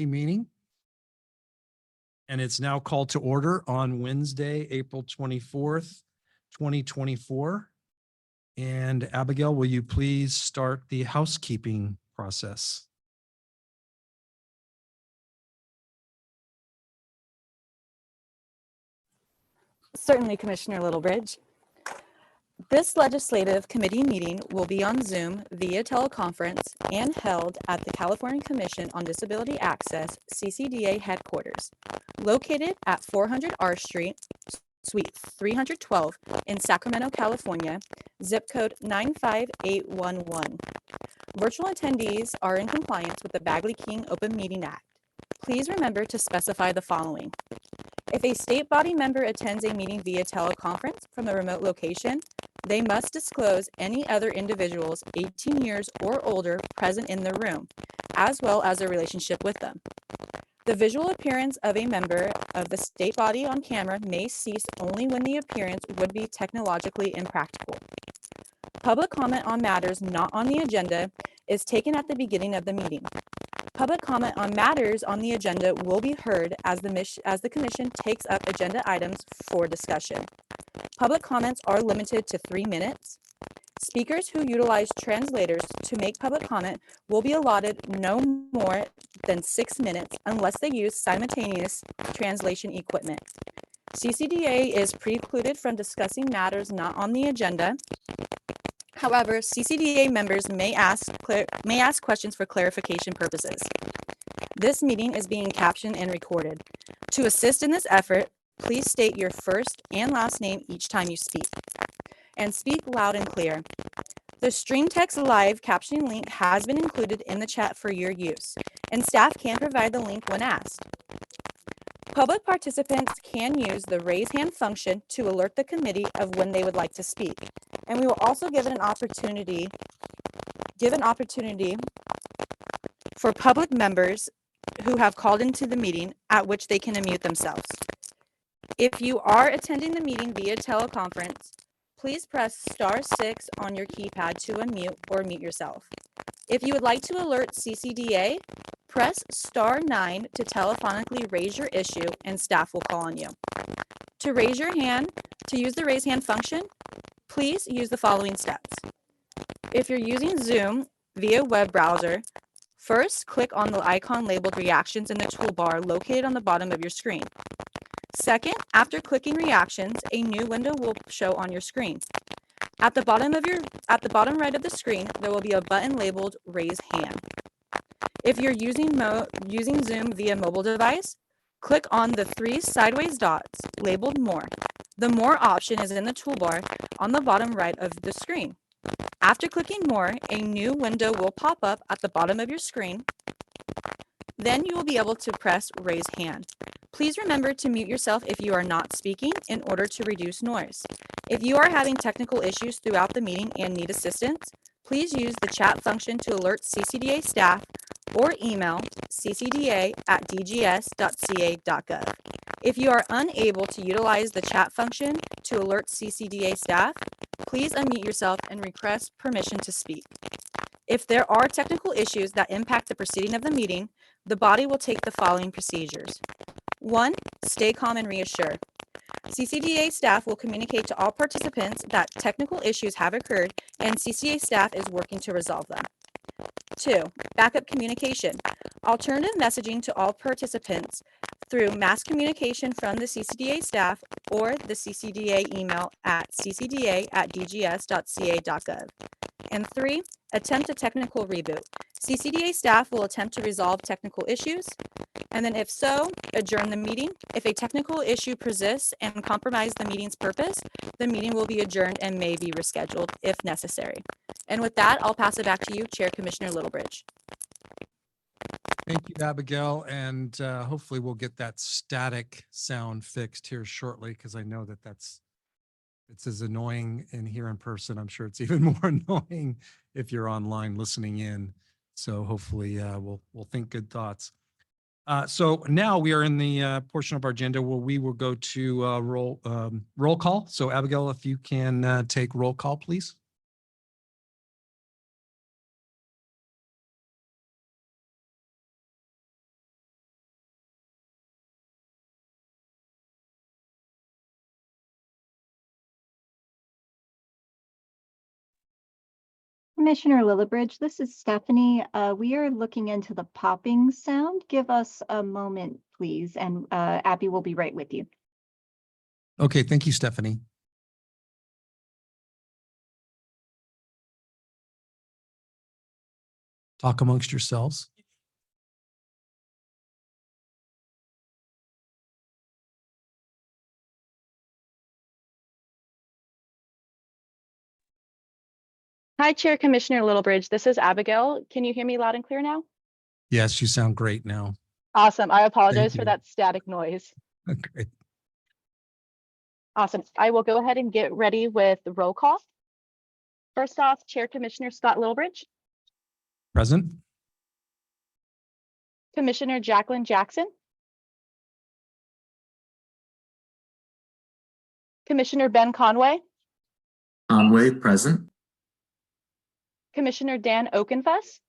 Meeting. And it's now called to order on Wednesday, April 24th, 2024. And Abigail, will you please start the housekeeping process? Certainly, Commissioner Littlebridge. This legislative committee meeting will be on Zoom via teleconference and held at the California Commission on Disability Access, CCDA headquarters, located at 400 R Street, Suite 312 in Sacramento, California, zip code 95811. Virtual attendees are in compliance with the Bagley-King Open Meeting Act. Please remember to specify the following. If a state body member attends a meeting via teleconference from a remote location, they must disclose any other individuals 18 years or older present in the room, as well as their relationship with them. The visual appearance of a member of the state body on camera may cease only when the appearance would be technologically impractical. Public comment on matters not on the agenda is taken at the beginning of the meeting. Public comment on matters on the agenda will be heard as the Commission takes up agenda items for discussion. Public comments are limited to 3 minutes. Speakers who utilize translators to make public comment will be allotted no more than 6 minutes unless they use simultaneous translation equipment. CCDA is precluded from discussing matters not on the agenda. However, CCDA members may ask questions for clarification purposes. This meeting is being captioned and recorded. To assist in this effort, please state your first and last name each time you speak, and speak loud and clear. The Stream Text Live captioning link has been included in the chat for your use, and staff can provide the link when asked. Public participants can use the raise hand function to alert the committee of when they would like to speak, and we will also give an opportunity for public members who have called into the meeting at which they can unmute themselves. If you are attending the meeting via teleconference, please press *6 on your keypad to unmute or mute yourself. If you would like to alert CCDA, press *9 to telephonically raise your issue and staff will call on you. To raise your hand, to use the raise hand function, please use the following steps. If you're using Zoom via web browser, first click on the icon labeled Reactions in the toolbar located on the bottom of your screen. Second, after clicking Reactions, a new window will show on your screen. At the bottom right of the screen, there will be a button labeled Raise Hand. If you're using Zoom via mobile device, click on the 3 sideways dots labeled More. The More option is in the toolbar on the bottom right of the screen. After clicking More, a new window will pop up at the bottom of your screen. Then you will be able to press Raise Hand. Please remember to mute yourself if you are not speaking in order to reduce noise. If you are having technical issues throughout the meeting and need assistance, please use the chat function to alert CCDA staff or email ccda@dgs.ca.gov. If you are unable to utilize the chat function to alert CCDA staff, please unmute yourself and request permission to speak. If there are technical issues that impact the proceeding of the meeting, the body will take the following procedures. 1. Stay calm and reassure. CCDA staff will communicate to all participants that technical issues have occurred and CCDA staff is working to resolve them. 2. Backup communication. Alternative messaging to all participants through mass communication from the CCDA staff or the CCDA email at ccda@dgs.ca.gov. And 3. Attempt a technical reboot. CCDA staff will attempt to resolve technical issues, and then if so, adjourn the meeting. If a technical issue persists and compromises the meeting's purpose, the meeting will be adjourned and may be rescheduled if necessary. And with that, I'll pass it back to you, Chair Commissioner Littlebridge. Thank you, Abigail, and hopefully we'll get that static sound fixed here shortly, because I know that it's as annoying in here in person. I'm sure it's even more annoying if you're online listening in. So hopefully we'll think good thoughts. So now we are in the portion of our agenda where we will go to roll call. So Abigail, if you can take roll call, please. Commissioner Lillibridge, this is Stephanie. We are looking into the popping sound. Give us a moment, please, and Abby will be right with you. Okay, thank you, Stephanie. Talk amongst yourselves. Hi, Chair Commissioner Littlebridge. This is Abigail. Can you hear me loud and clear now? Yes, you sound great now. Awesome. I apologize for you. that static noise. Great. Awesome. I will go ahead and get ready with the roll call. First off, Chair Commissioner Scott Littlebridge, Present? Commissioner Jacqueline Jackson, Commissioner Ben Conway, Conway, present. Commissioner Dan Okenfuss,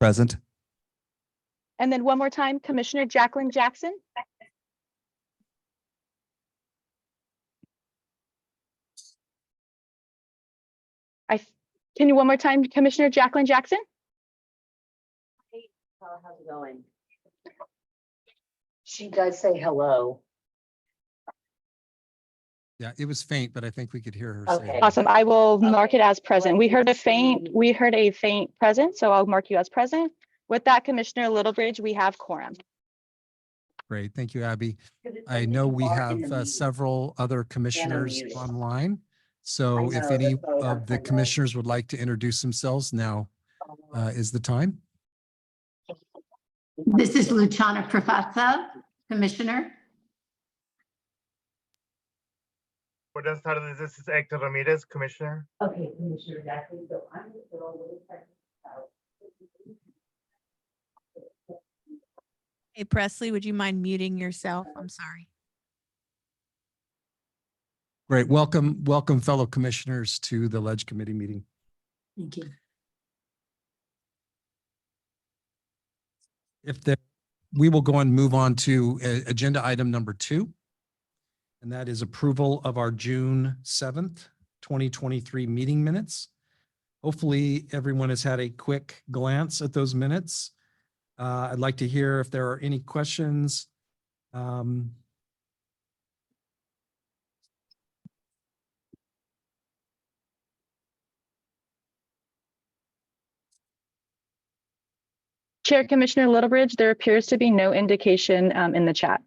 Present. and then one more time, Commissioner Jacqueline Jackson. Can you one more time, Commissioner Jacqueline Jackson? How's it going? She does say hello. Yeah, it was faint, but I think we could hear her Okay. say. Awesome. I will mark it as present. We heard a faint present, so I'll mark you as present. With that, Commissioner Littlebridge, we have quorum. Great, thank you, Abby. I know we have several other commissioners muted. online. So if know, any that's why of the I know. commissioners would like to introduce themselves, now is the time. This is Luciana Profasa, Commissioner. Buenas tardes, this is Hector Ramirez, Commissioner. Okay, Commissioner Jacqueline, so I'm just a little second out. Hey, Presley, would you mind muting yourself? I'm sorry. Great, welcome fellow commissioners to the Ledge Committee meeting. Thank you. We will go and move on to agenda item number 2. And that is approval of our June 7th, 2023 meeting minutes. Hopefully everyone has had a quick glance at those minutes. I'd like to hear if there are any questions. Chair Commissioner Littlebridge, there appears to be no indication in the chat.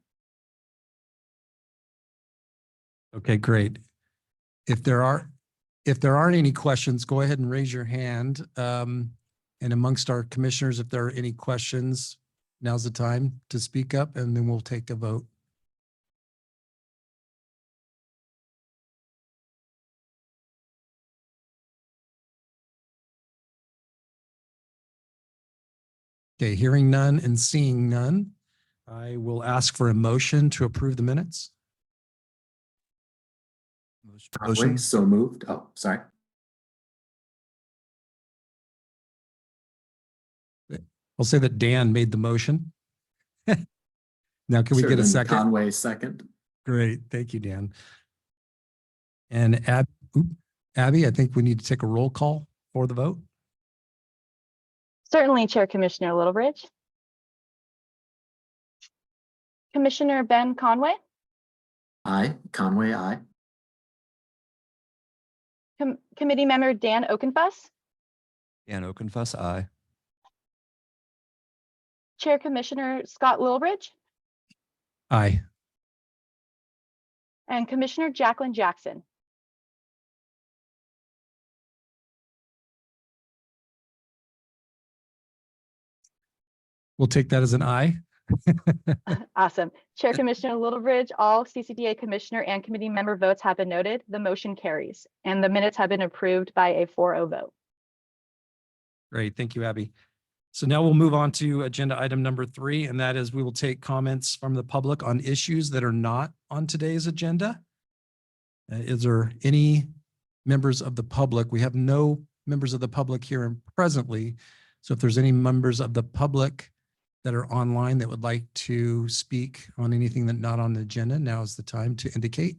Okay, great. If there aren't any questions, go ahead and raise your hand. And amongst our commissioners, if there are any questions, now's the time to speak up, and then we'll take a vote. Okay, hearing none and seeing none, I will ask for a motion to approve the minutes. Conway, so moved. Oh, sorry. I'll say that Dan made the motion. Now, can we Sure, get a then second? Conway, second. Great, thank you, Dan. And Abby, I think we need to take a roll call for the vote. Certainly, Chair Commissioner Littlebridge. Commissioner Ben Conway, Aye. Conway, aye. Committee Member Dan Okenfuss, Dan Okenfuss, aye. Chair Commissioner Scott Littlebridge, Aye. and Commissioner Jacqueline Jackson. We'll take that as an aye. Awesome. Chair Commissioner Littlebridge, all CCDA commissioner and committee member votes have been noted. The motion carries, and the minutes have been approved by a 4-0 vote. Great, thank you, Abby. So now we'll move on to agenda item number 3, and that is we will take comments from the public on issues that are not on today's agenda. Is there any members of the public? We have no members of the public here presently. So if there's any members of the public that are online that would like to speak on anything that's not on the agenda, now is the time to indicate.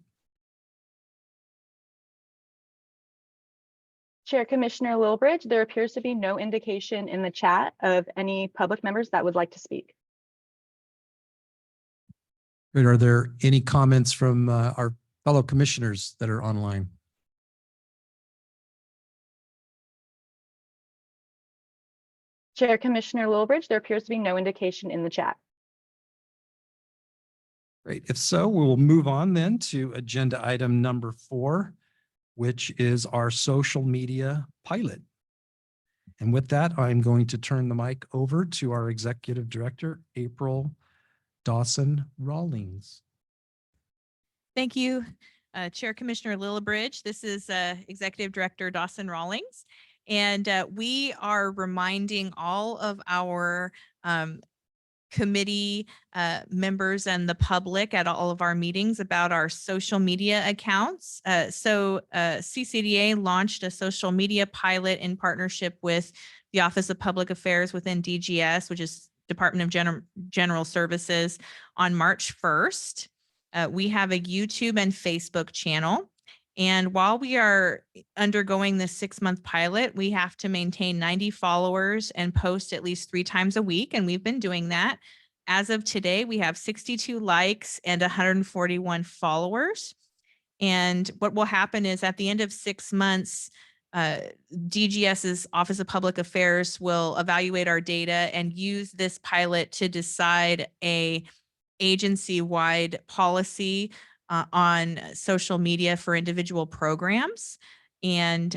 Chair Commissioner Lilbridge, there appears to be no indication in the chat of any public members that would like to speak. Great. Are there any comments from our fellow commissioners that are online? Chair Commissioner Lilbridge, there appears to be no indication in the chat. Great. If so, we will move on then to agenda item number 4, which is our social media pilot. And with that, I'm going to turn the mic over to our Executive Director, April Dawson Rawlings. Thank you, Chair Commissioner Lillibridge. This is Executive Director Dawson Rawlings. And we are reminding all of our committee members and the public at all of our meetings about our social media accounts. CCDA launched a social media pilot in partnership with the Office of Public Affairs within DGS, which is Department of General Services, on March 1st. We have a YouTube and Facebook channel. And while we are undergoing this 6-month pilot, we have to maintain 90 followers and post at least 3 times a week. And we've been doing that. As of today, we have 62 likes and 141 followers. And what will happen is at the end of 6 months, DGS's Office of Public Affairs will evaluate our data and use this pilot to decide a agency-wide policy on social media for individual programs. And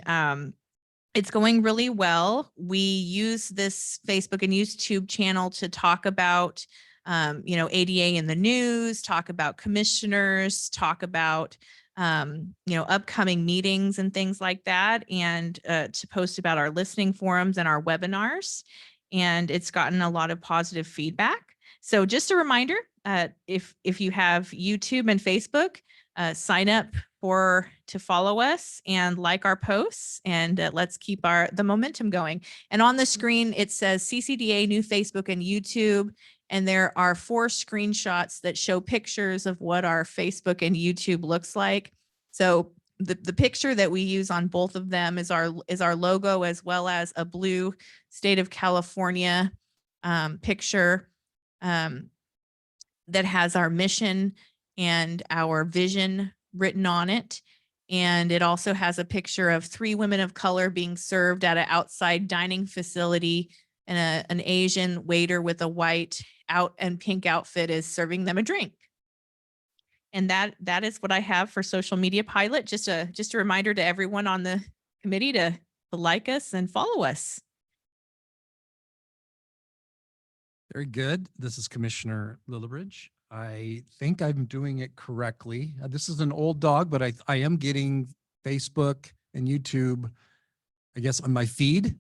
it's going really well. We use this Facebook and YouTube channel to talk about, ADA in the news, talk about commissioners, talk about, upcoming meetings and things like that, and to post about our listening forums and our webinars. And it's gotten a lot of positive feedback. So just a reminder, if you have YouTube and Facebook, sign up to follow us and like our posts, and let's keep the momentum going. And on the screen, it says CCDA, new Facebook and YouTube. And there are 4 screenshots that show pictures of what our Facebook and YouTube looks like. So the picture that we use on both of them is our logo, as well as a blue state of California picture that has our mission and our vision written on it. And it also has a picture of 3 women of color being served at an outside dining facility, and an Asian waiter with a white and pink outfit is serving them a drink. And that is what I have for social media pilot. Just a reminder to everyone on the committee to like us and follow us. Very good. This is Commissioner Lillibridge. I think I'm doing it correctly. This is an old dog, but I am getting Facebook and YouTube, I guess, on my feed,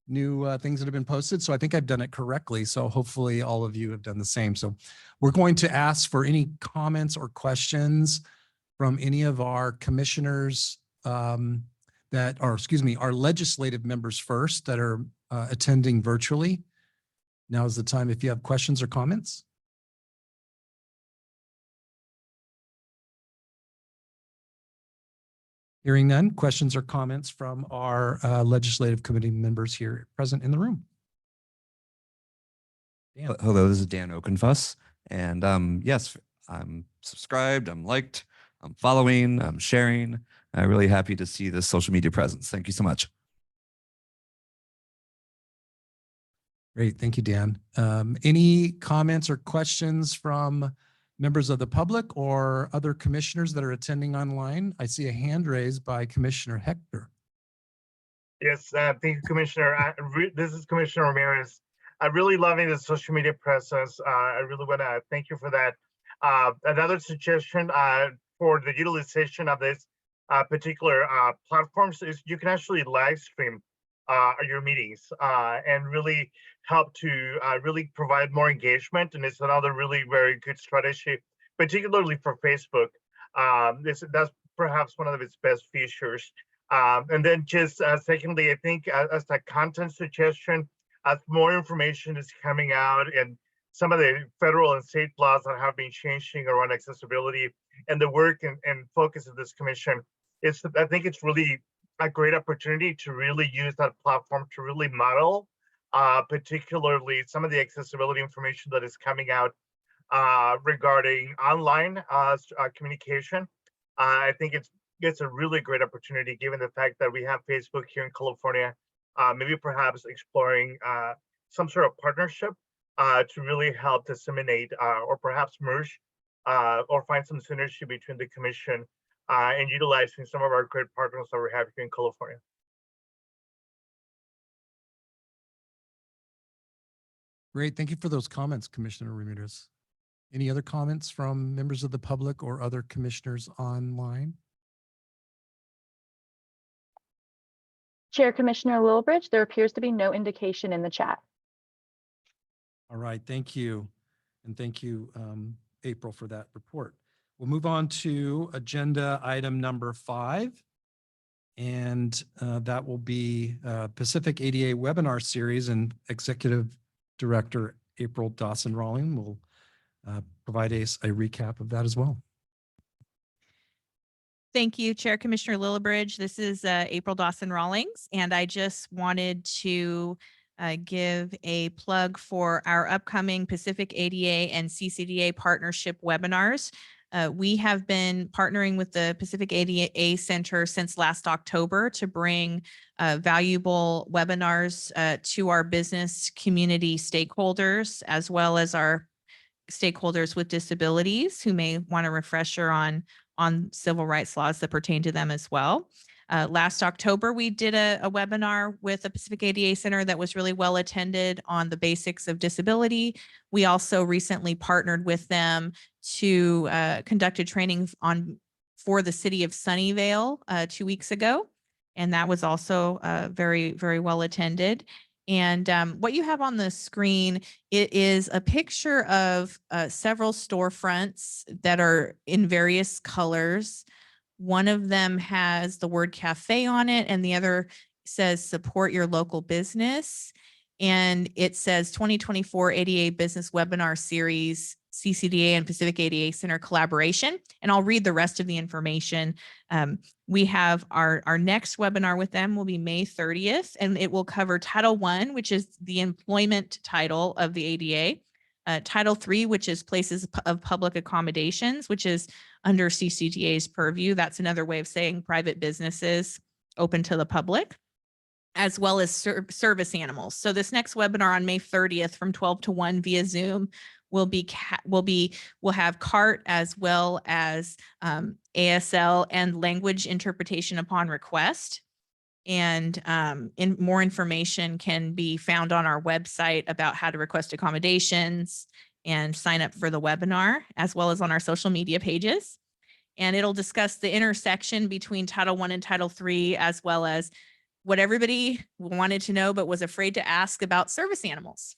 new things that have been posted. So I think I've done it correctly. So hopefully all of you have done the same. So we're going to ask for any comments or questions from any of our commissioners our legislative members first that are attending virtually. Now is the time if you have questions or comments. Hearing none, questions or comments from our legislative committee members here present in the room. Dan. Hello, this is Dan Oakenfuss. And yes, I'm subscribed, I'm liked, I'm following, I'm sharing. I'm really happy to see this social media presence. Thank you so much. Great, thank you, Dan. Any comments or questions from members of the public or other commissioners that are attending online? I see a hand raised by Commissioner Hector. Yes, thank you, Commissioner. This is Commissioner Ramirez. I'm really loving the social media presence. I really want to thank you for that. Another suggestion for the utilization of this particular platforms is you can actually live stream your meetings and really help to really provide more engagement. And it's another really very good strategy, particularly for Facebook. That's perhaps one of its best features. And then just secondly, I think as a content suggestion, as more information is coming out and some of the federal and state laws that have been changing around accessibility and the work and focus of this commission, I think it's really a great opportunity to really use that platform to really model, particularly some of the accessibility information that is coming out regarding online communication. I think it's a really great opportunity given the fact that we have Facebook here in California, maybe perhaps exploring some sort of partnership to really help disseminate or perhaps merge or find some synergy between the commission and utilizing some of our great partners that we have here in California. Great. Thank you for those comments, Commissioner Ramirez. Any other comments from members of the public or other commissioners online? Chair Commissioner Lilbridge, there appears to be no indication in the chat. All right, thank you. And thank you, April, for that report. We'll move on to agenda item number 5. And that will be Pacific ADA webinar series, and Executive Director April Dawson-Rawling will provide a recap of that as well. Thank you, Chair Commissioner Lillibridge. This is April Dawson-Rawlings, and I just wanted to give a plug for our upcoming Pacific ADA and CCDA partnership webinars. We have been partnering with the Pacific ADA Center since last October to bring valuable webinars to our business community stakeholders, as well as our stakeholders with disabilities who may want a refresher on civil rights laws that pertain to them as well. Last October, we did a webinar with the Pacific ADA Center that was really well attended on the basics of disability. We also recently partnered with them to conduct a training for the city of Sunnyvale 2 weeks ago. And that was also very, very well attended. And what you have on the screen, it is a picture of several storefronts that are in various colors. One of them has the word cafe on it, and the other says support your local business. And it says 2024 ADA Business Webinar Series, CCDA and Pacific ADA Center collaboration. And I'll read the rest of the information. We have our next webinar with them will be May 30th, and it will cover Title I, which is the employment title of the ADA. Title III, which is places of public accommodations, which is under CCDA's purview. That's another way of saying private businesses open to the public, as well as service animals. So this next webinar on May 30th from 12 to 1 via Zoom will have CART as well as ASL and language interpretation upon request. And more information can be found on our website about how to request accommodations and sign up for the webinar, as well as on our social media pages. And it'll discuss the intersection between Title I and Title III, as well as what everybody wanted to know but was afraid to ask about service animals.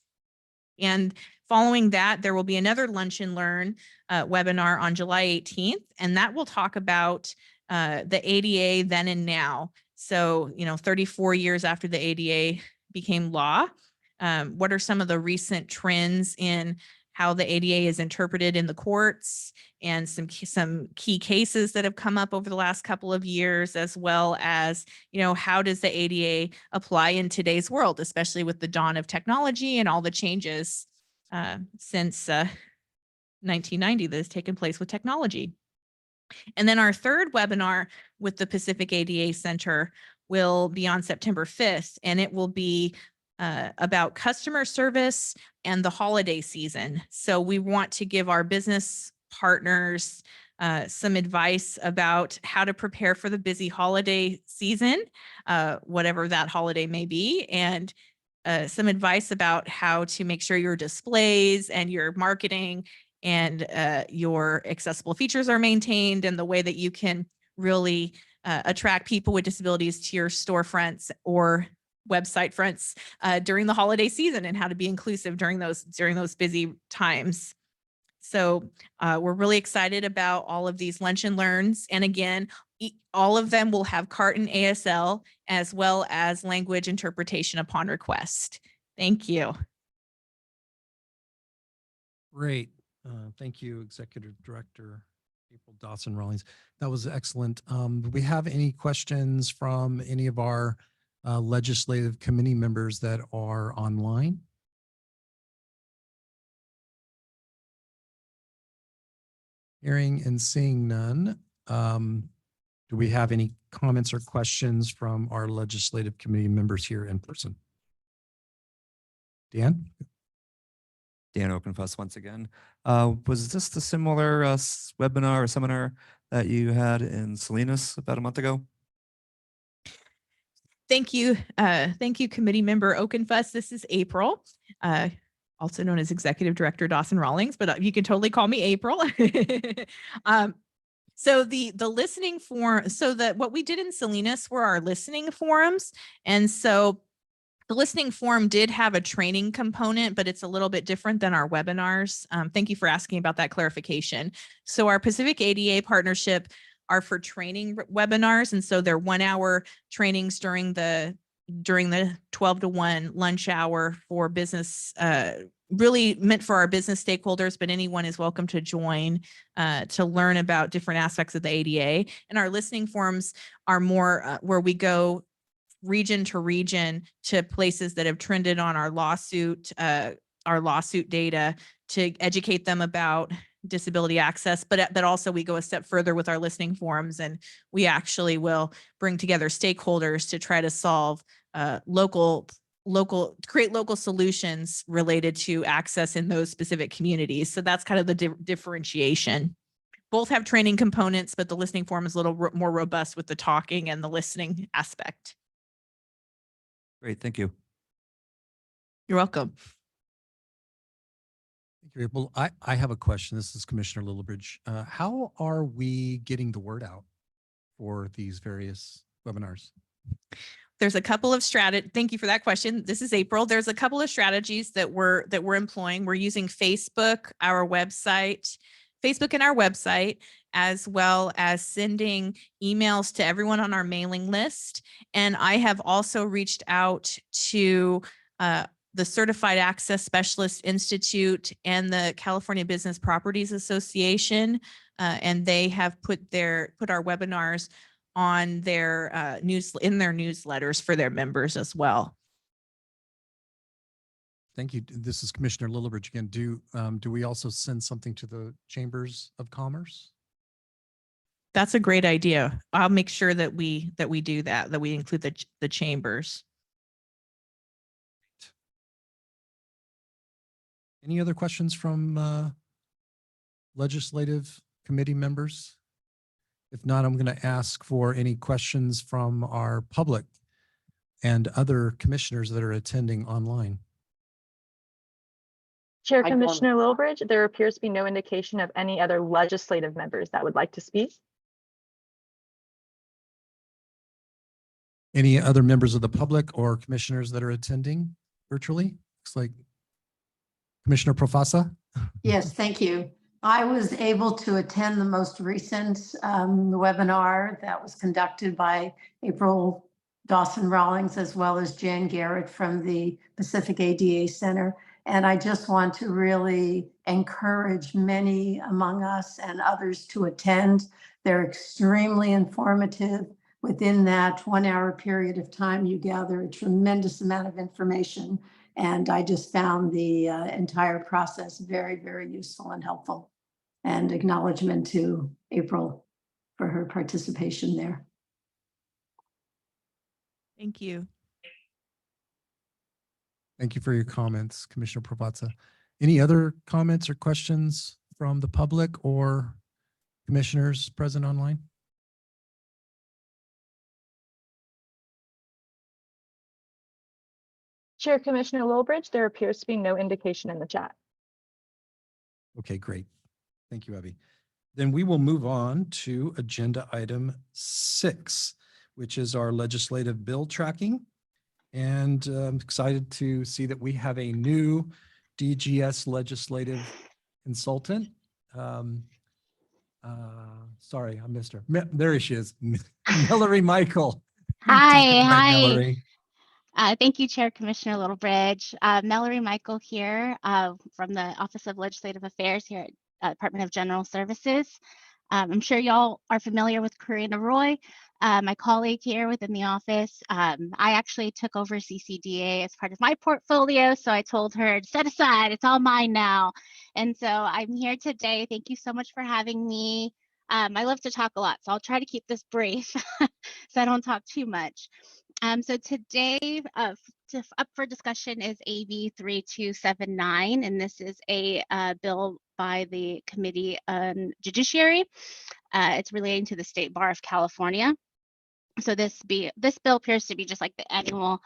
And following that, there will be another Lunch and Learn webinar on July 18th, and that will talk about the ADA then and now. So, 34 years after the ADA became law, what are some of the recent trends in how the ADA is interpreted in the courts, and some key cases that have come up over the last couple of years, as well as, how does the ADA apply in today's world, especially with the dawn of technology and all the changes since 1990 that has taken place with technology. And then our third webinar with the Pacific ADA Center will be on September 5th, and it will be about customer service and the holiday season. So we want to give our business partners some advice about how to prepare for the busy holiday season, whatever that holiday may be, and some advice about how to make sure your displays and your marketing and your accessible features are maintained, and the way that you can really attract people with disabilities to your storefronts or website fronts during the holiday season, and how to be inclusive during those busy times. So we're really excited about all of these Lunch and Learns. And again, all of them will have CART and ASL, as well as language interpretation upon request. Thank you. Great. Thank you, Executive Director April Dawson Rawlings. That was excellent. Do we have any questions from any of our legislative committee members that are online? Hearing and seeing none. Do we have any comments or questions from our legislative committee members here in person? Dan? Dan Oakenfuss once again. Was this the similar webinar or seminar that you had in Salinas about a month ago? Thank you. Thank you, committee member Oakenfuss. This is April, also known as Executive Director Dawson Rawlings, but you can totally call me April. So the listening forum, so that what we did in Salinas were our listening forums. And so the listening forum did have a training component, but it's a little bit different than our webinars. Thank you for asking about that clarification. So our Pacific ADA partnership are for training webinars. And so they're 1 hour trainings during the 12 to 1 lunch hour for business, really meant for our business stakeholders, but anyone is welcome to join to learn about different aspects of the ADA. And our listening forums are more where we go region to region to places that have trended on our lawsuit data to educate them about disability access, but also we go a step further with our listening forums, and we actually will bring together stakeholders to try to solve create local solutions related to access in those specific communities. So that's kind of the differentiation. Both have training components, but the listening forum is a little more robust with the talking and the listening aspect. Great, thank you. You're welcome. Thank you, April. I have a question. This is Commissioner Lillibridge. How are we getting the word out for these various webinars? There's a couple of thank you for that question. This is April. There's a couple of strategies that we're employing. We're using Facebook and our website, as well as sending emails to everyone on our mailing list. And I have also reached out to the Certified Access Specialist Institute and the California Business Properties Association, and they have put our webinars on their newsletters for their members as well. Thank you. This is Commissioner Lillibridge again. Do we also send something to the Chambers of Commerce? That's a great idea. I'll make sure that we do that we include the chambers. Any other questions from legislative committee members? If not, I'm going to ask for any questions from our public and other commissioners that are attending online. Chair Commissioner Lillibridge, there appears to be no indication of any other legislative members that would like to speak. Any other members of the public or commissioners that are attending virtually? Looks like Commissioner Profasa. Yes, thank you. I was able to attend the most recent webinar that was conducted by April Dawson Rawlings, as well as Jan Garrett from the Pacific ADA Center. And I just want to really encourage many among us and others to attend. They're extremely informative. Within that 1 hour period of time, you gather a tremendous amount of information. And I just found the entire process very, very useful and helpful. And acknowledgement to April for her participation there. Thank you. Thank you for your comments, Commissioner Pravazza. Any other comments or questions from the public or commissioners present online? Chair Commissioner Lillibridge, there appears to be no indication in the chat. Okay, great. Thank you, Abby. Then we will move on to agenda item 6, which is our legislative bill tracking. And I'm excited to see that we have a new DGS legislative consultant. Sorry, I missed her. There she is, Mallory Michael. Hi. Mallory. Thank you, Chair Commissioner Lillibridge. Mallory Michael here from the Office of Legislative Affairs here at Department of General Services. I'm sure y'all are familiar with Karina Roy, my colleague here within the office. I actually took over CCDA as part of my portfolio, so I told her, set aside, it's all mine now. And so I'm here today. Thank you so much for having me. I love to talk a lot, so I'll try to keep this brief so I don't talk too much. So today up for discussion is AB 3279, and this is a bill by the Committee on Judiciary. It's relating to the State Bar of California. So this bill appears to be just like the annual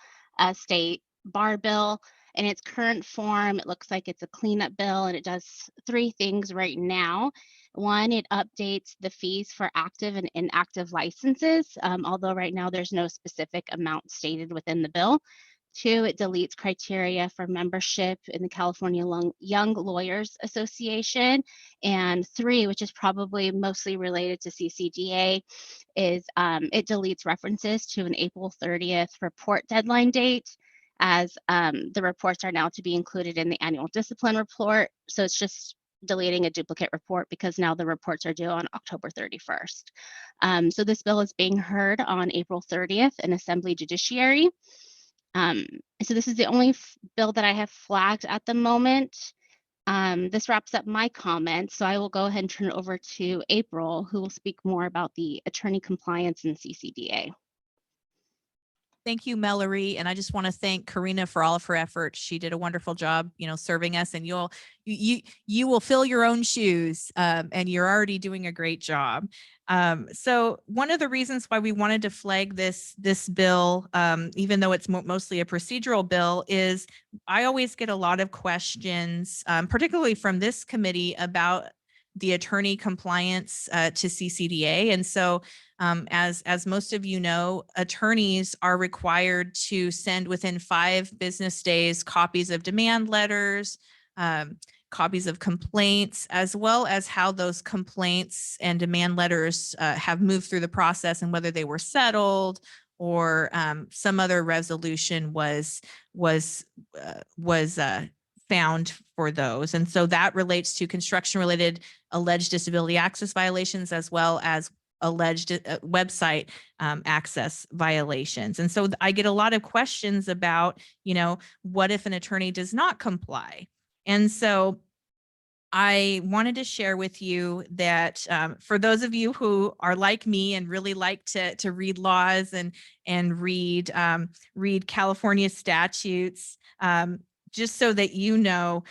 state bar bill. In its current form, it looks like it's a cleanup bill, and it does three things right now. One, it updates the fees for active and inactive licenses, although right now there's no specific amount stated within the bill. Two, it deletes criteria for membership in the California Young Lawyers Association. And three, which is probably mostly related to CCDA, is it deletes references to an April 30th report deadline date, as the reports are now to be included in the annual discipline report. So it's just deleting a duplicate report because now the reports are due on October 31st. So this bill is being heard on April 30th in Assembly Judiciary. So this is the only bill that I have flagged at the moment. This wraps up my comments, so I will go ahead and turn it over to April, who will speak more about the attorney compliance in CCDA. Thank you, Mallory. And I just want to thank Karina for all of her efforts. She did a wonderful job, serving us, and you will fill your own shoes, and you're already doing a great job. So one of the reasons why we wanted to flag this bill, even though it's mostly a procedural bill, is I always get a lot of questions, particularly from this committee, about the attorney compliance to CCDA. And so as most of you know, attorneys are required to send within 5 business days copies of demand letters, copies of complaints, as well as how those complaints and demand letters have moved through the process and whether they were settled or some other resolution was found for those. And so that relates to construction-related alleged disability access violations, as well as alleged website access violations. And so I get a lot of questions about, what if an attorney does not comply? And so I wanted to share with you that for those of you who are like me and really like to read laws and read California statutes, just so that you know,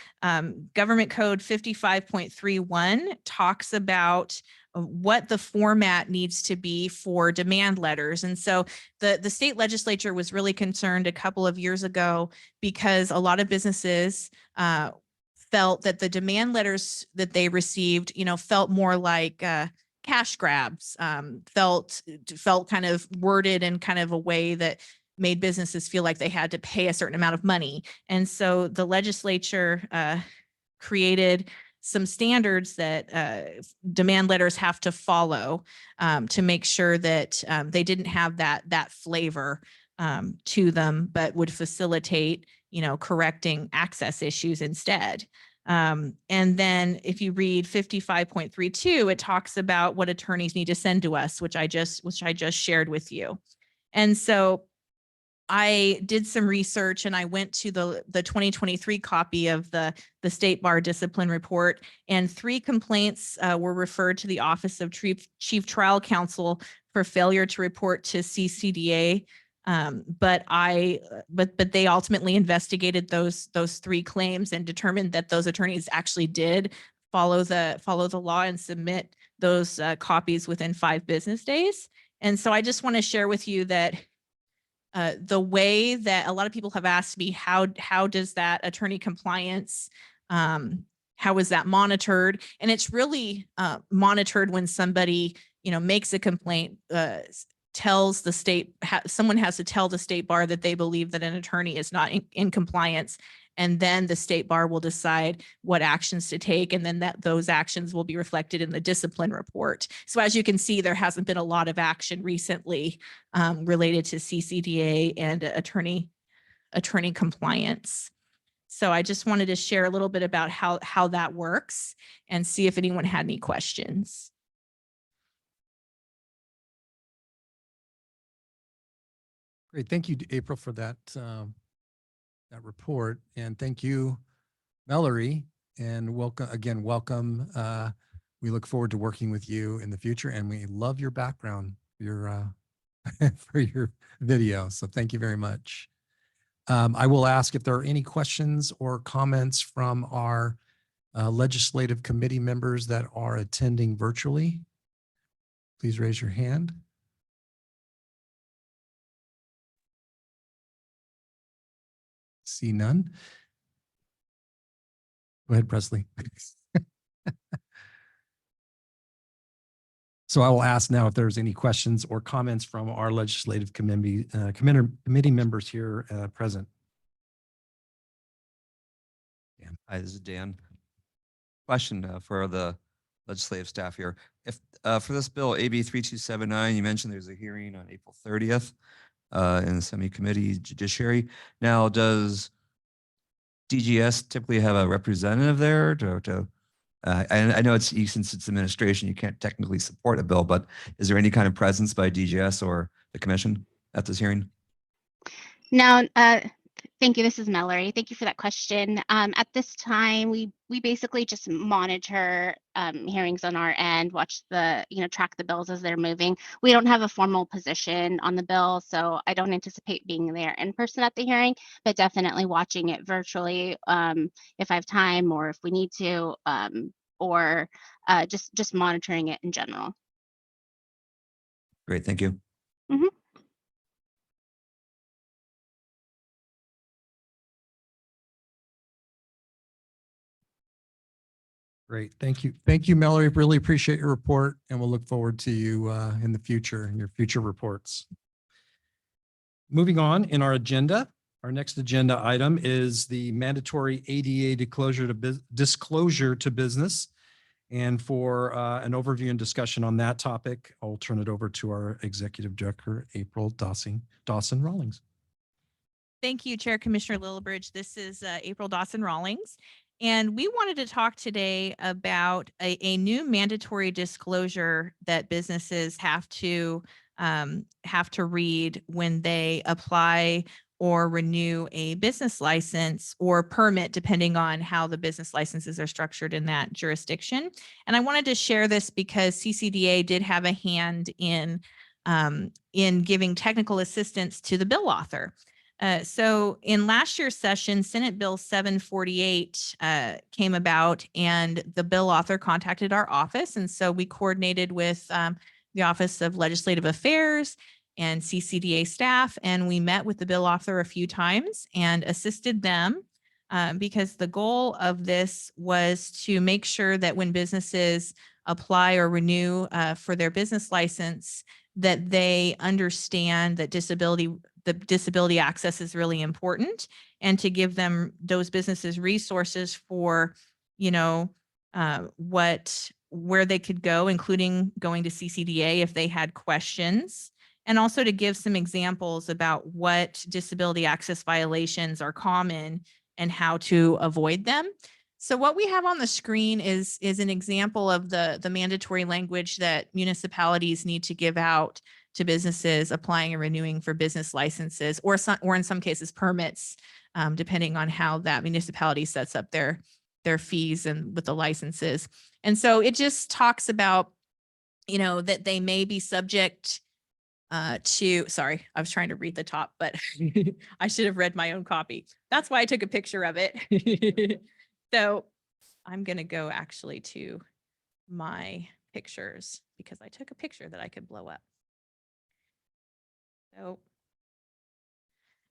Government Code 55.31 talks about what the format needs to be for demand letters. And so the state legislature was really concerned a couple of years ago because a lot of businesses felt that the demand letters that they received, felt more like cash grabs, felt kind of worded in kind of a way that made businesses feel like they had to pay a certain amount of money. And so the legislature created some standards that demand letters have to follow to make sure that they didn't have that flavor to them, but would facilitate, correcting access issues instead. And then if you read 55.32, it talks about what attorneys need to send to us, which I just shared with you. And so I did some research and I went to the 2023 copy of the State Bar Discipline Report, and 3 complaints were referred to the Office of Chief Trial Counsel for failure to report to CCDA. But they ultimately investigated those 3 claims and determined that those attorneys actually did follow the law and submit those copies within 5 business days. And so I just want to share with you that the way that a lot of people have asked me, how does that attorney compliance, how is that monitored? And it's really monitored when somebody, makes a complaint, tells the state, someone has to tell the state bar that they believe that an attorney is not in compliance. And then the state bar will decide what actions to take. And then those actions will be reflected in the discipline report. So as you can see, there hasn't been a lot of action recently related to CCDA and attorney compliance. So I just wanted to share a little bit about how that works and see if anyone had any questions. Great. Thank you, April, for that, that report. And thank you, Mallory, and welcome again, welcome. We look forward to working with you in the future, and we love your background, your for your video. So thank you very much. I will ask if there are any questions or comments from our legislative committee members that are attending virtually. Please raise your hand. See none. Go ahead, Presley. So I will ask now if there's any questions or comments from our legislative committee members here present. Dan. Hi, this is Dan. Question for the legislative staff here. If for this bill, AB 3279, you mentioned there's a hearing on April 30th in the semi-committee judiciary. Now, does DGS typically have a representative there to I know it's since it's administration, you can't technically support a bill, but is there any kind of presence by DGS or the commission at this hearing? No, thank you. This is Mallory. Thank you for that question. At this time, we basically just monitor hearings on our end, watch the, track the bills as they're moving. We don't have a formal position on the bill, so I don't anticipate being there in person at the hearing, but definitely watching it virtually if I have time or if we need to, or just monitoring it in general. Great, thank you. Mm-hmm. Great. Thank you. Thank you, Mallory. Really appreciate your report, and we'll look forward to you in the future, in your future reports. Moving on in our agenda, our next agenda item is the mandatory ADA disclosure to business. And for an overview and discussion on that topic, I'll turn it over to our Executive Director, April Dawson-Rawlings. Thank you, Chair Commissioner Lillibridge. This is April Dawson-Rawlings. And we wanted to talk today about a new mandatory disclosure that businesses have to read when they apply or renew a business license or permit, depending on how the business licenses are structured in that jurisdiction. And I wanted to share this because CCDA did have a hand in giving technical assistance to the bill author. So in last year's session, Senate Bill 748 came about, and the bill author contacted our office. And so we coordinated with the Office of Legislative Affairs and CCDA staff, and we met with the bill author a few times and assisted them because the goal of this was to make sure that when businesses apply or renew for their business license, that they understand that the disability access is really important, and to give them, those businesses, resources for, where they could go, including going to CCDA if they had questions, and also to give some examples about what disability access violations are common and how to avoid them. So what we have on the screen is an example of the mandatory language that municipalities need to give out to businesses applying and renewing for business licenses, or in some cases permits, depending on how that municipality sets up their fees and with the licenses. And so it just talks about, that they may be subject to, sorry, I was trying to read the top, but I should have read my own copy. That's why I took a picture of it. So I'm going to go actually to my pictures because I took a picture that I could blow up.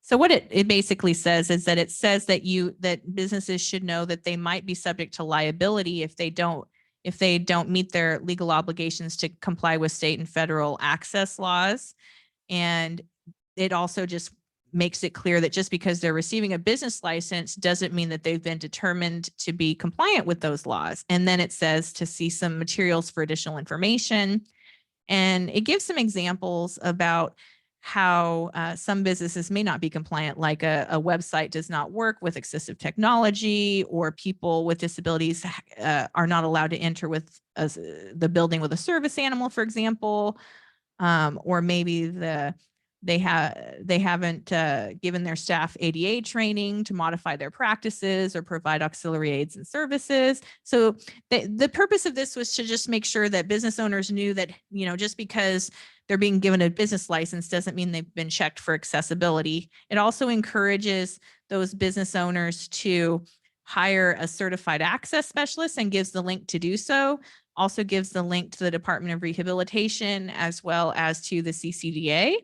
So what it basically says is that it says that businesses should know that they might be subject to liability if they don't meet their legal obligations to comply with state and federal access laws. And it also just makes it clear that just because they're receiving a business license doesn't mean that they've been determined to be compliant with those laws. And then it says to see some materials for additional information. And it gives some examples about how some businesses may not be compliant, like a website does not work with assistive technology, or people with disabilities are not allowed to enter with the building with a service animal, for example, or maybe the they haven't given their staff ADA training to modify their practices or provide auxiliary aids and services. So the purpose of this was to just make sure that business owners knew that, you know, just because they're being given a business license doesn't mean they've been checked for accessibility. It also encourages those business owners to hire a certified access specialist and gives the link to do so. Also gives the link to the Department of Rehabilitation as well as to the CCDA.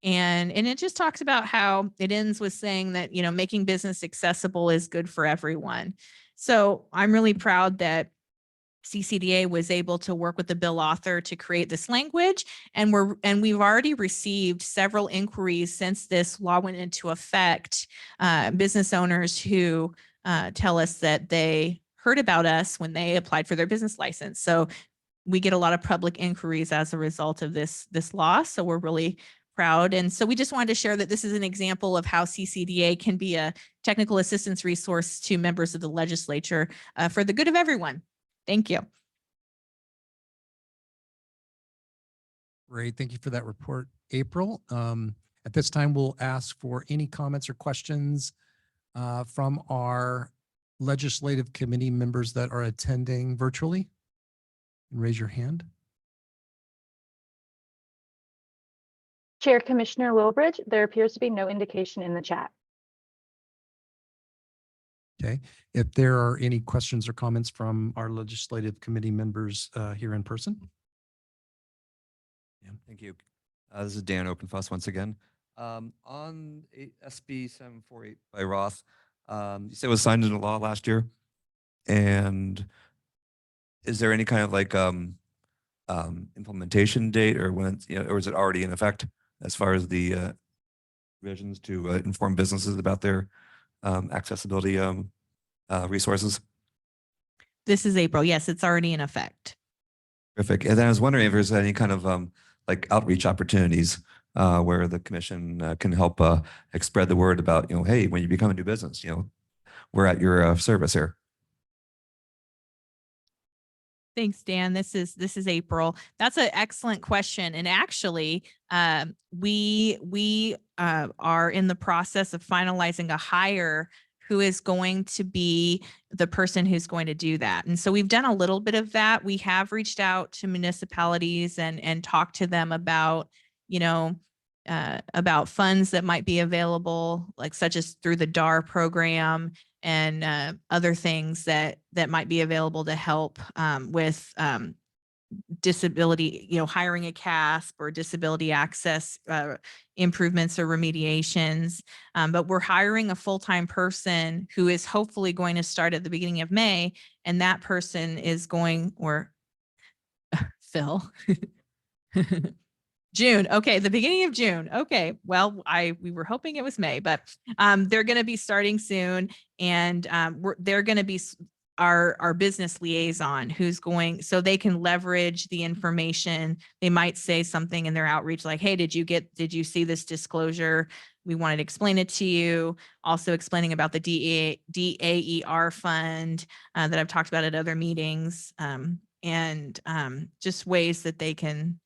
And it just talks about how it ends with saying that, you know, making business accessible is good for everyone. So I'm really proud that CCDA was able to work with the bill author to create this language. And we've already received several inquiries since this law went into effect, business owners who tell us that they heard about us when they applied for their business license. So we get a lot of public inquiries as a result of this law. So we're really proud. And so we just wanted to share that this is an example of how CCDA can be a technical assistance resource to members of the legislature for the good of everyone. Thank you. Great. Thank you for that report, April. At this time, we'll ask for any comments or questions from our legislative committee members that are attending virtually. Raise your hand. Chair Commissioner Lilbridge, there appears to be no indication in the chat. Okay. If there are any questions or comments from our legislative committee members here in person. Yeah, thank you. This is Dan Openfuss once again. On SB 748 by Roth, you said it was signed into law last year. And is there any kind of like implementation date, or when it's, you know, or is it already in effect as far as the revisions to inform businesses about their accessibility resources? This is April. Yes, it's already in effect. Terrific. And then I was wondering if there's any kind of like outreach opportunities where the commission can help spread the word about, you know, hey, when you become a new business, you know, we're at your service here. Thanks, Dan. This is April. That's an excellent question. And actually, we are in the process of finalizing a hire who is going to be the person who's going to do that. And so we've done a little bit of that. We have reached out to municipalities and talked to them about, you know, about funds that might be available, like such as through the DAR program and other things that might be available to help with disability, you know, hiring a CASP or disability access improvements or remediations. But we're hiring a full-time person who is hopefully going to start at the beginning of May. And that person is going, or Phil, June. Okay, the beginning of June. Okay, well, we were hoping it was May, but they're going to be starting soon, and they're going to be our business liaison who's going, so they can leverage the information. They might say something in their outreach like, hey, did you see this disclosure? We wanted to explain it to you. Also explaining about the DAER fund that I've talked about at other meetings, and just ways that they can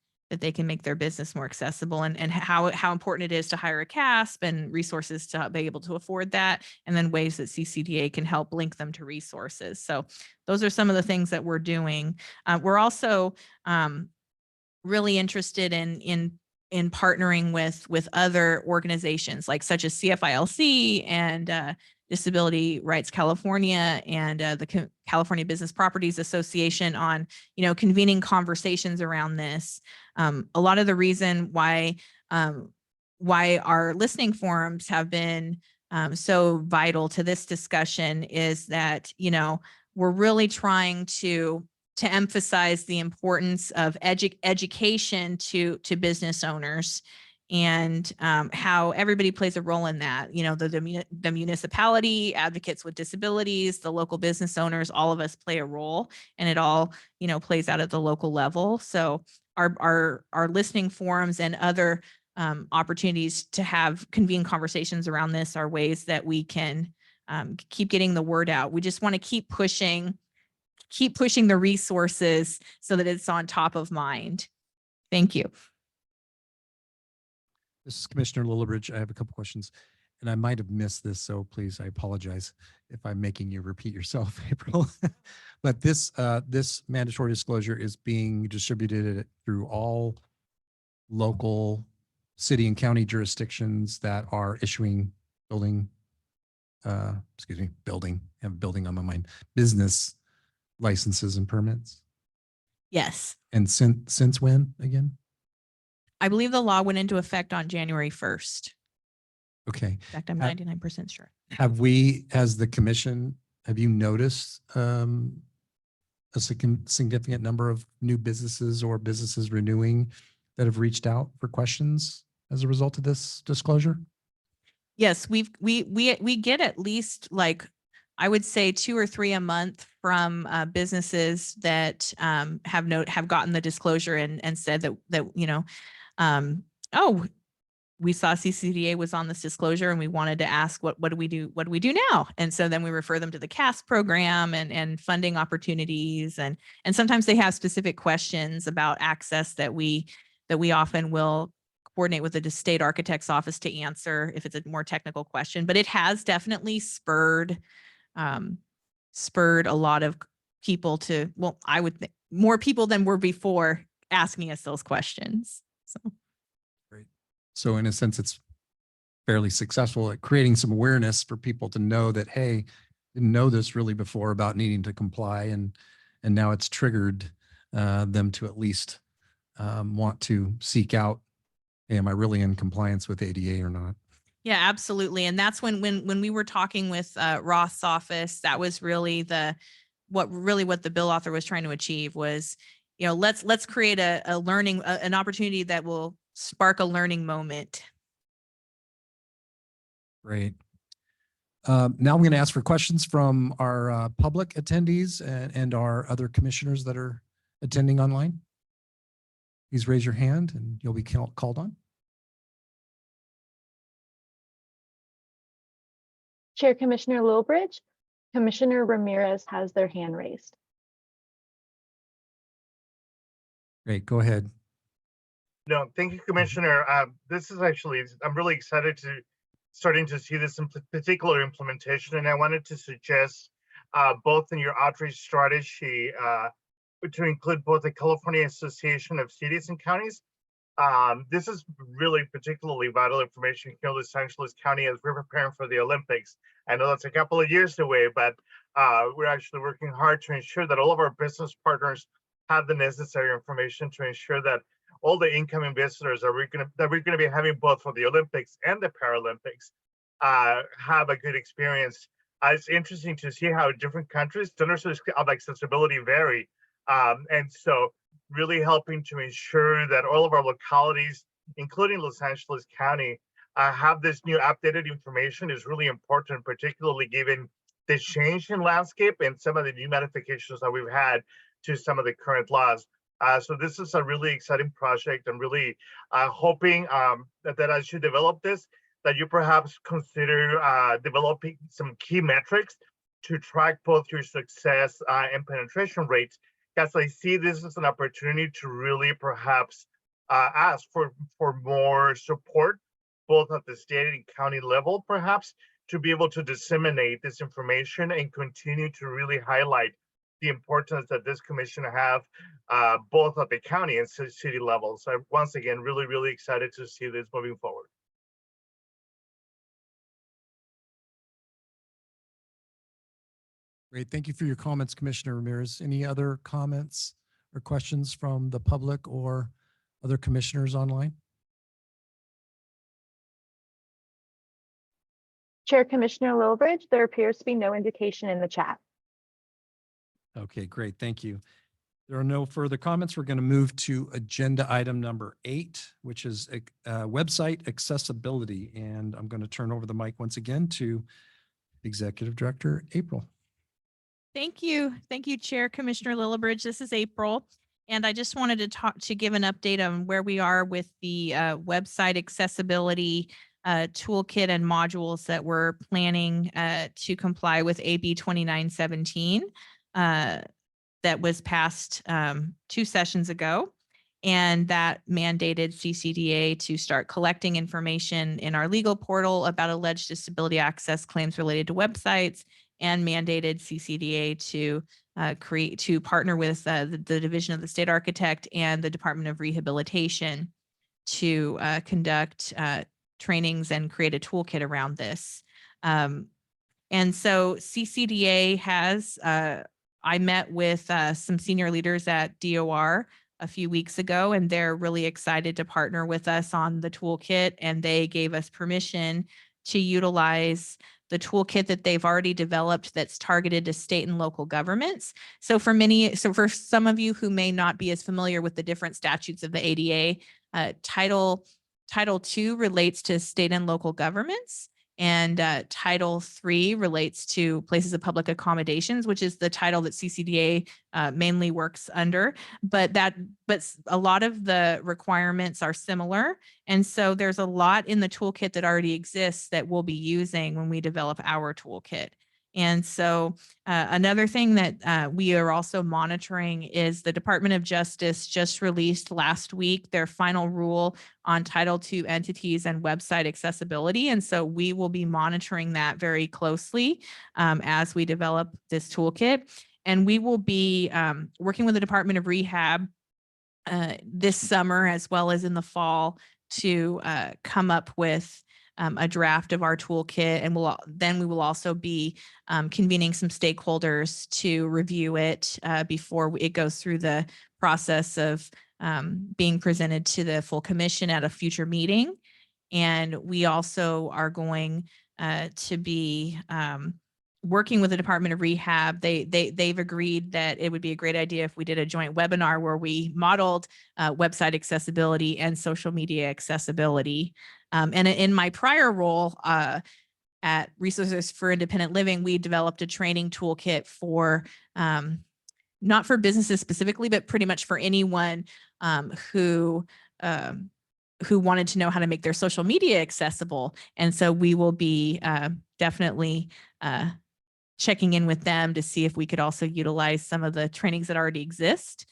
make their business more accessible, and how important it is to hire a CASP and resources to be able to afford that, and then ways that CCDA can help link them to resources. So those are some of the things that we're doing. We're also really interested in partnering with other organizations like such as CFILC and Disability Rights California and the California Business Properties Association on, you know, convening conversations around this. A lot of the reason why our listening forums have been so vital to this discussion is that, you know, we're really trying to emphasize the importance of education to business owners, and how everybody plays a role in that. You know, the municipality, advocates with disabilities, the local business owners, all of us play a role, and it all, you know, plays out at the local level. So our listening forums and other opportunities to have convene conversations around this are ways that we can keep getting the word out. We just want to keep pushing the resources so that it's on top of mind. Thank you. This is Commissioner Lillibridge. I have a couple questions, and I might have missed this, so please, I apologize if I'm making you repeat yourself, April. But this mandatory disclosure is being distributed through all local city and county jurisdictions that are issuing building, I have building on my mind, business licenses and permits. Yes. And since when again? I believe the law went into effect on January 1st. Okay. In fact, I'm 99% sure. Have we, as the commission, have you noticed a significant number of new businesses or businesses renewing that have reached out for questions as a result of this disclosure? Yes, we get at least, like, I would say 2 or 3 a month from businesses that have gotten the disclosure and said that oh, we saw CCDA was on this disclosure and we wanted to ask what do we do now? And so then we refer them to the CAST program and funding opportunities, and sometimes they have specific questions about access that we often will coordinate with the state architect's office to answer if it's a more technical question. But it has definitely spurred a lot of people to, well, I would think more people than were before asking us those questions. So. Great. So in a sense, it's fairly successful at creating some awareness for people to know that, hey, didn't know this really before about needing to comply, and now it's triggered them to at least want to seek out, hey, am I really in compliance with ADA or not? Yeah, absolutely. And that's when we were talking with Roth's office, that was really what the bill author was trying to achieve was, let's create a learning, an opportunity that will spark a learning moment. Great. Now I'm going to ask for questions from our public attendees and our other commissioners that are attending online. Please raise your hand and you'll be called on. Chair Commissioner Lillibridge, Commissioner Ramirez has their hand raised. Great, go ahead. No, thank you, Commissioner. This is actually, I'm really excited to starting to see this in particular implementation, and I wanted to suggest both in your outreach strategy to include both the California Association of Cities and Counties. This is really particularly vital information here in Los Angeles County as we're preparing for the Olympics. I know that's a couple of years away, but we're actually working hard to ensure that all of our business partners have the necessary information to ensure that all the incoming visitors that we're going to be having both for the Olympics and the Paralympics have a good experience. It's interesting to see how different countries' standards of accessibility vary, and so really helping to ensure that all of our localities, including Los Angeles County, have this new updated information is really important, particularly given the change in landscape and some of the new modifications that we've had to some of the current laws. So this is a really exciting project. I'm really hoping that as you develop this, that you perhaps consider developing some key metrics to track both your success and penetration rates. Because I see this as an opportunity to really perhaps ask for more support, both at the state and county level, perhaps, to be able to disseminate this information and continue to really highlight the importance that this commission have both at the county and city level. So once again, really, really excited to see this moving forward. Great. Thank you for your comments, Commissioner Ramirez. Any other comments or questions from the public or other commissioners online? Chair Commissioner Lillibridge, there appears to be no indication in the chat. Okay, great. Thank you. There are no further comments. We're going to move to agenda item number 8, which is website accessibility. And I'm going to turn over the mic once again to Executive Director April. Thank you. Thank you, Chair Commissioner Lillibridge. This is April. And I just wanted to give an update on where we are with the website accessibility toolkit and modules that we're planning to comply with AB 2917 that was passed 2 sessions ago. And that mandated CCDA to start collecting information in our legal portal about alleged disability access claims related to websites, and mandated CCDA to partner with the Division of the State Architect and the Department of Rehabilitation to conduct trainings and create a toolkit around this. And so CCDA has, I met with some senior leaders at DOR a few weeks ago, and they're really excited to partner with us on the toolkit, and they gave us permission to utilize the toolkit that they've already developed that's targeted to state and local governments. So for some of you who may not be as familiar with the different statutes of the ADA, Title II relates to state and local governments. And Title III relates to places of public accommodations, which is the title that CCDA mainly works under. But a lot of the requirements are similar. And so there's a lot in the toolkit that already exists that we'll be using when we develop our toolkit. And so another thing that we are also monitoring is the Department of Justice just released last week their final rule on Title II entities and website accessibility. And so we will be monitoring that very closely as we develop this toolkit. And we will be working with the Department of Rehab this summer as well as in the fall to come up with a draft of our toolkit, and we will also be convening some stakeholders to review it before it goes through the process of being presented to the full commission at a future meeting. And we also are going to be working with the Department of Rehab. They've agreed that it would be a great idea if we did a joint webinar where we modeled website accessibility and social media accessibility. And in my prior role at Resources for Independent Living, we developed a training toolkit for not for businesses specifically, but pretty much for anyone who wanted to know how to make their social media accessible. And so we will be definitely checking in with them to see if we could also utilize some of the trainings that already exist.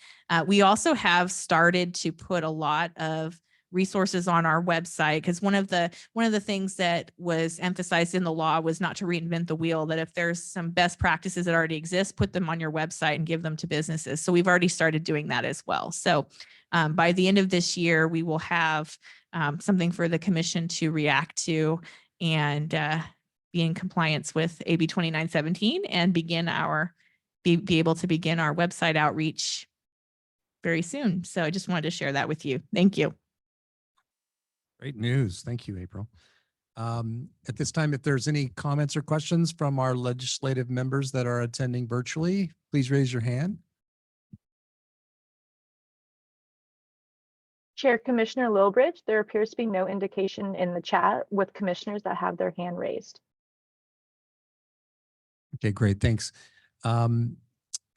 We also have started to put a lot of resources on our website, because one of the things that was emphasized in the law was not to reinvent the wheel, that if there's some best practices that already exist, put them on your website and give them to businesses. So we've already started doing that as well. So by the end of this year, we will have something for the commission to react to and be in compliance with AB 2917 and be able to begin our website outreach very soon. So I just wanted to share that with you. Thank you. Great news. Thank you, April. At this time, if there's any comments or questions from our legislative members that are attending virtually, please raise your hand. Chair Commissioner Lilbridge, there appears to be no indication in the chat with commissioners that have their hand raised. Okay, great. Thanks.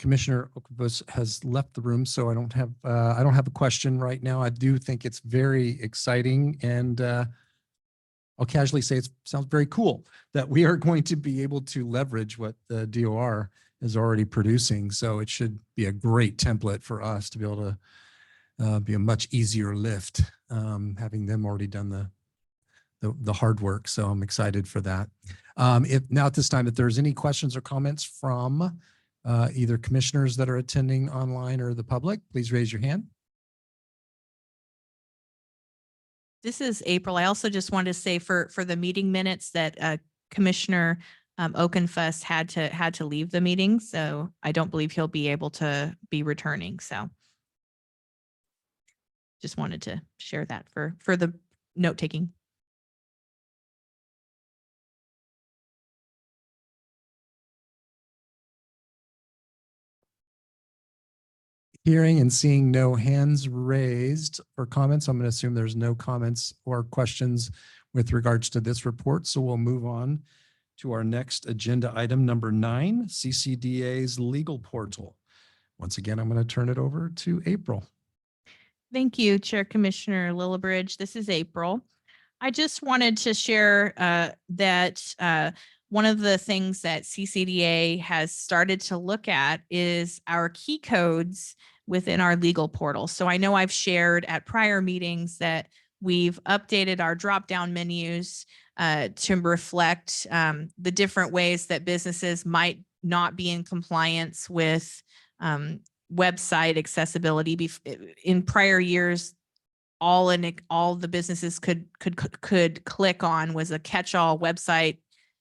Commissioner Okubus has left the room, so I don't have a question right now. I do think it's very exciting, and I'll casually say it sounds very cool that we are going to be able to leverage what the DOR is already producing. So it should be a great template for us to be able to be a much easier lift, having them already done the hard work. So I'm excited for that. If now at this time, if there's any questions or comments from either commissioners that are attending online or the public, please raise your hand. This is April. I also just wanted to say for the meeting minutes that Commissioner Okenfuss had to leave the meeting, so I don't believe he'll be able to be returning. So just wanted to share that for the note taking. Hearing and seeing no hands raised for comments, I'm going to assume there's no comments or questions with regards to this report. So we'll move on to our next agenda item, number 9, CCDA's legal portal. Once again, I'm going to turn it over to April. Thank you, Chair Commissioner Lilbridge. This is April. I just wanted to share that one of the things that CCDA has started to look at is our key codes within our legal portal. So I know I've shared at prior meetings that we've updated our drop-down menus to reflect the different ways that businesses might not be in compliance with website accessibility. In prior years, all the businesses could click on was a catch-all website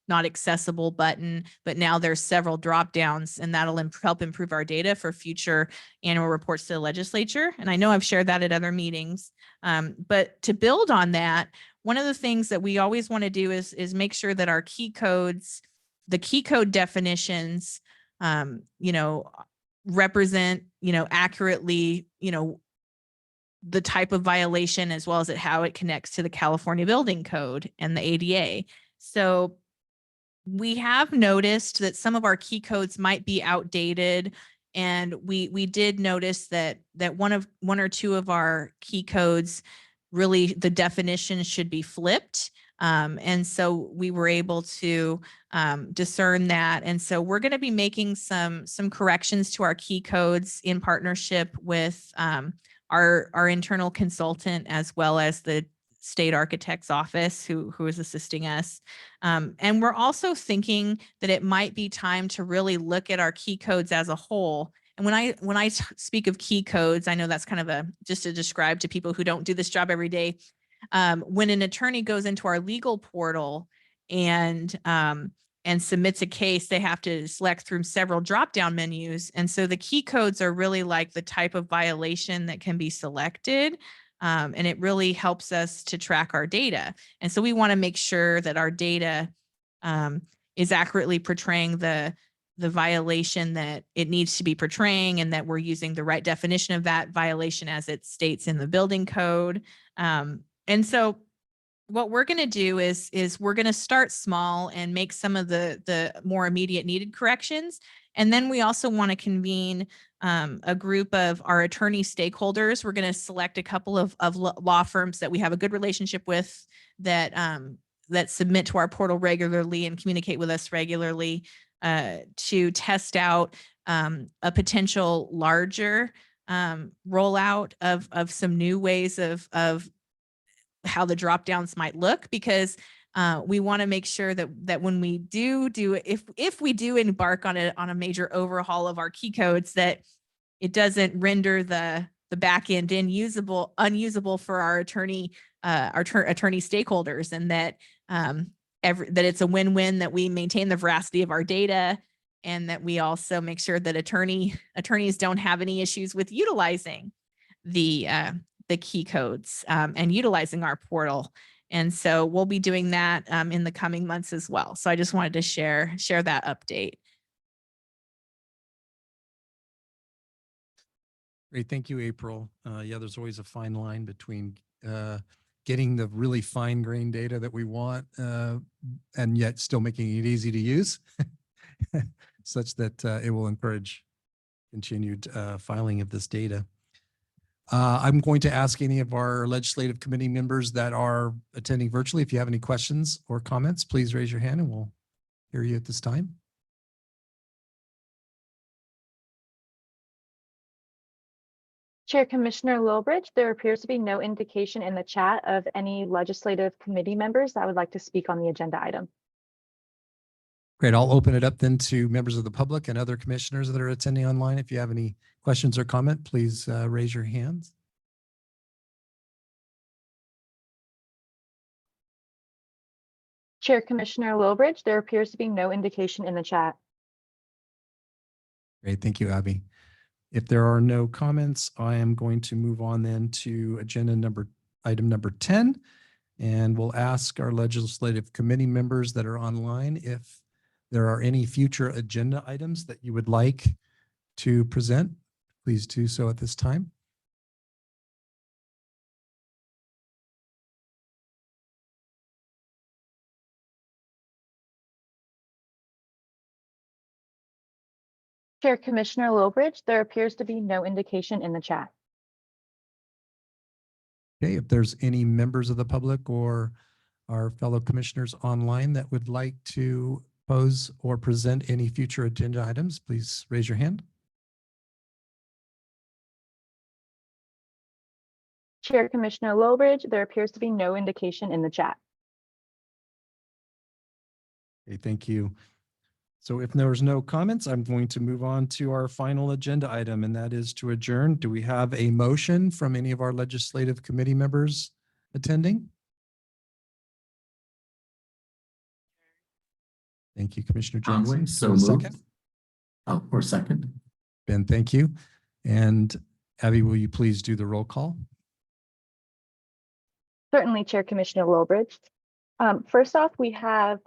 not accessible button, but now there's several drop downs, and that'll help improve our data for future annual reports to the legislature. And I know I've shared that at other meetings. But to build on that, one of the things that we always want to do is make sure that our key codes, the key code definitions, represent, accurately, the type of violation as well as how it connects to the California Building Code and the ADA. So we have noticed that some of our key codes might be outdated, and we did notice that one or two of our key codes, really the definition should be flipped. And so we were able to discern that. And so we're going to be making some corrections to our key codes in partnership with our internal consultant, as well as the state architect's office who is assisting us. And we're also thinking that it might be time to really look at our key codes as a whole. And when I speak of key codes, I know that's kind of just to describe to people who don't do this job every day. When an attorney goes into our legal portal and submits a case, they have to select through several drop-down menus. And so the key codes are really like the type of violation that can be selected. And it really helps us to track our data. And so we want to make sure that our data is accurately portraying the violation that it needs to be portraying, and that we're using the right definition of that violation as it states in the building code. And so what we're going to do is we're going to start small and make some of the more immediate needed corrections. And then we also want to convene a group of our attorney stakeholders. We're going to select a couple of law firms that we have a good relationship with, that submit to our portal regularly and communicate with us regularly, to test out a potential larger rollout of some new ways of how the drop downs might look, because we want to make sure that when we if we do embark on a major overhaul of our key codes, that it doesn't render the back end unusable for our attorney stakeholders, and that that it's a win-win, that we maintain the veracity of our data, and that we also make sure that attorneys don't have any issues with utilizing the key codes and utilizing our portal. And so we'll be doing that in the coming months as well. So I just wanted to share that update. Great. Thank you, April. Yeah, there's always a fine line between getting the really fine-grained data that we want and yet still making it easy to use such that it will encourage continued filing of this data. I'm going to ask any of our legislative committee members that are attending virtually, if you have any questions or comments, please raise your hand and we'll hear you at this time. Chair Commissioner Lilbridge, there appears to be no indication in the chat of any legislative committee members that would like to speak on the agenda item. Great. I'll open it up then to members of the public and other commissioners that are attending online. If you have any questions or comment, please raise your hands. Chair Commissioner Lilbridge, there appears to be no indication in the chat. Great. Thank you, Abby. If there are no comments, I am going to move on then to item number 10. And we'll ask our legislative committee members that are online if there are any future agenda items that you would like to present. Please do so at this time. Chair Commissioner Lilbridge, there appears to be no indication in the chat. Okay, if there's any members of the public or our fellow commissioners online that would like to pose or present any future agenda items, please raise your hand. Chair Commissioner Lowbridge, there appears to be no indication in the chat. Okay, thank you. So if there's no comments, I'm going to move on to our final agenda item, and that is to adjourn. Do we have a motion from any of our legislative committee members attending? Thank you, Commissioner Conway, Jackson. so Do we have a moved. second? Oh, or second. Ben, thank you. And Abby, will you please do the roll call? Certainly, Chair Commissioner Lowbridge. First off, we have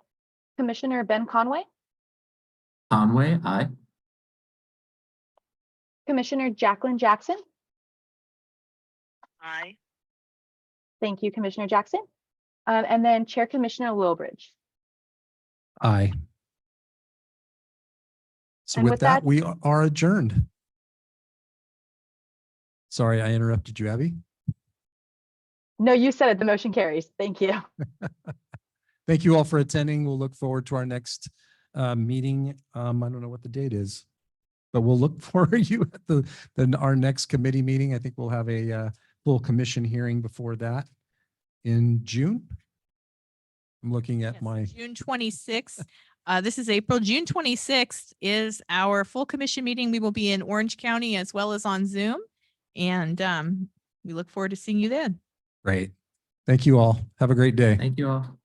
Commissioner Ben Conway, Conway, aye. Commissioner Jacqueline Jackson. Aye. Thank you, Commissioner Jackson. And then Chair Commissioner Lowbridge. Aye. So And with with that, that- we are adjourned. Sorry, I interrupted you, Abby. No, you said it. The motion carries. Thank you. Thank you all for attending. We'll look forward to our next meeting. I don't know what the date is, but we'll look for you at our next committee meeting. I think we'll have a full commission hearing before that in June. I'm looking at Yes, my, June 26th. This is April. June 26th is our full commission meeting. We will be in Orange County as well as on Zoom. And we look forward to seeing you then. great. Thank you all. Have a great day. Thank you all.